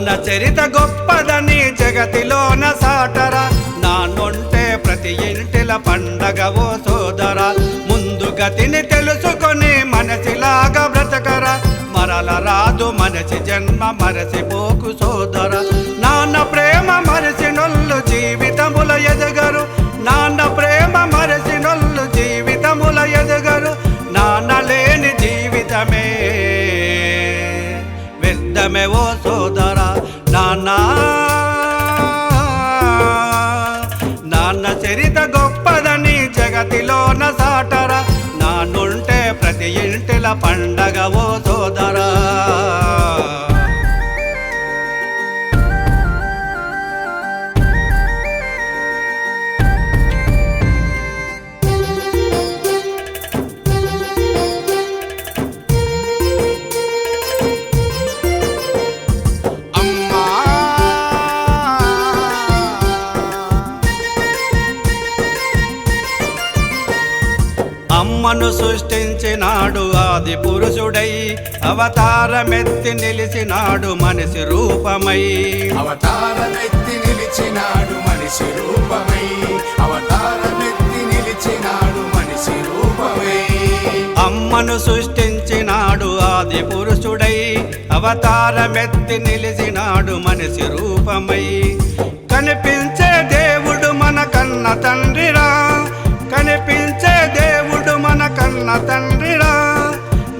నాన్న చరిత గొప్పదని జగతిలోన సాటరా, నాన్నుంటే ప్రతి ఇంటిల పండగ ఓ సోదరా. ముందు గతిని తెలుసుకొని మనసిలాగా బ్రతకరా, మరల రాదు మనసి జన్మ మరసిపోకు సోదరా. నాన్న ప్రేమ మరసినొల్లు జీవితముల ఎదగరు, నాన్న ప్రేమ మరసినొల్లు జీవితముల ఎదగరు. నాన్న లేని జీవితమే వ్యర్థమే ఓ సోదరా. నాన్న చరిత గొప్పదని జగతిలోన సాటరా, నాన్నుంటే ప్రతి ఇంటిల పండగ ఓ సోదరా. అమ్మను సృష్టించినాడు ఆది పురుషుడై, అవతారమెత్తి నిలిచినాడు మనిషి రూపమై. అవతారమెత్తి నిలిచినాడు మనిషి రూపమై, అవతారమెత్తి నిలిచినాడు మనిషి రూపమై. అమ్మను సృష్టించినాడు ఆది పురుషుడై, అవతారమెత్తి నిలిచినాడు మనిషి రూపమై. కనిపించే దేవుడు మన కన్న తండ్రిరా, కనిపించే దేవుడు మన కన్న తండ్రిరా.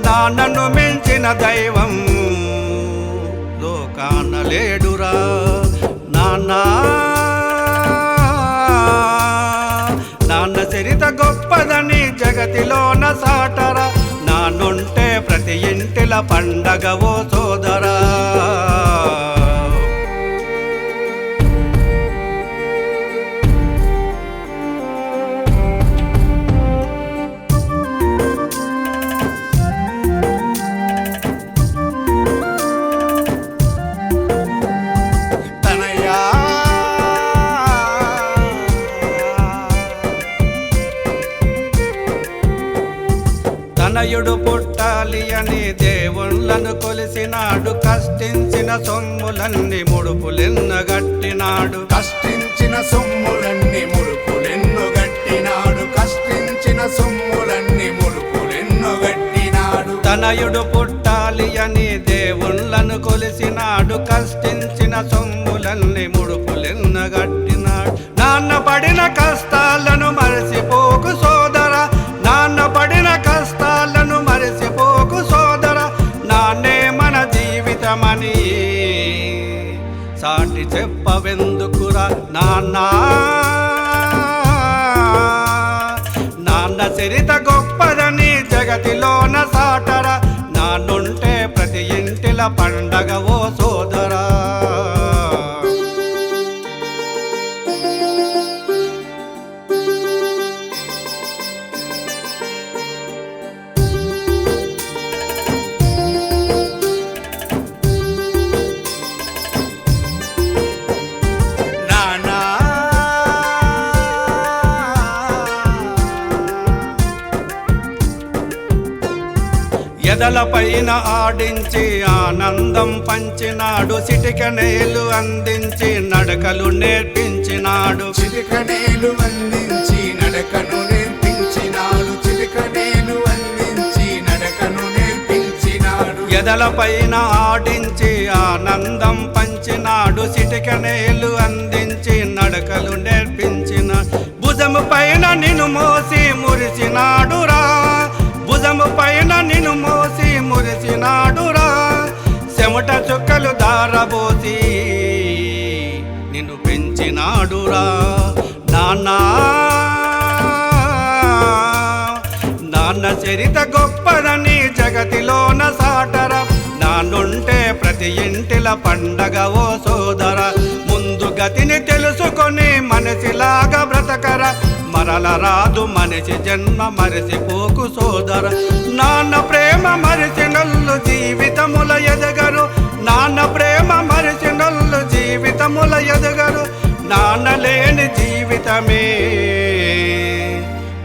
నాన్నను మించిన దైవం లోకాన లేడురా. నాన్న చరిత గొప్పదని జగతిలోన సాటరా, నాన్నుంటే ప్రతి ఇంటిల పండగ ఓ సోదరా. తనయుడు పుట్టాలి అని దేవుళ్ళను కొలిసినాడు, కష్టించిన సొమ్ములన్నీ ముడుపులెన్నగట్టినాడు. కష్టించిన సొమ్ములన్నీ ముడుపులెన్ను గట్టినాడు, కష్టించిన సొమ్ములన్నీ ముడుపులెన్ను గట్టినాడు. తనయుడు పుట్టాలి అని దేవుళ్ళను కొలిసినాడు, కష్టించిన సొమ్ములన్నీ ముడుపులెన్నగట్టినాడు. నాన్న పడిన కష్టాలను మరసిపోకు సోదరా, నాన్న పడిన కష్టాలను మరసిపోకు సోదరా. నాన్నే మన జీవితమని సాటి చెప్పవెందుకురా. నాన్న చరిత గొప్పదని జగతిలోన సాటరా, నాన్నుంటే ప్రతి ఇంటిల పండగ ఓ సోదరా. ఎదలపైన ఆడించి ఆనందం పంచినాడు, చిటికనేలు అందించి నడకలు నేర్పించినాడు. చిటికనేలు అందించి నడకను నేర్పించినాడు, చిటికనేలు అందించి నడకను నేర్పించినాడు. ఎదలపైన ఆడించి ఆనందం పంచినాడు, చిటికనేలు అందించి నడకలు నేర్పించినాడు. భుజము పైన నిన్ను మోసి మురిసినాడురా, భుజము పైన నిన్ను మోసి మురిసినాడురా. చెమట చుక్కలు దారబోసి నిన్ను పెంచినాడురా. నాన్న చరిత గొప్పదని జగతిలోన సాటరా, నాన్నుంటే ప్రతి ఇంటిల పండగ ఓ సోదరా. ముందు గతిని తెలుసుకొని మనసిలాగా బ్రతకరా, మరల రాదు మనిషి జన్మ మరసిపోకు సోదర. నాన్న ప్రేమ మరిచినొల్లు జీవితముల ఎదగరు, నాన్న ప్రేమ మరిచినొల్లు జీవితముల ఎదగరు. నాన్న లేని జీవితమే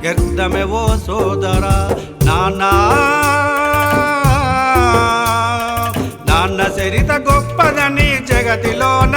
వ్యర్థమే ఓ సోదర. నాన్న చరిత గొప్పదని జగ జగతిలోన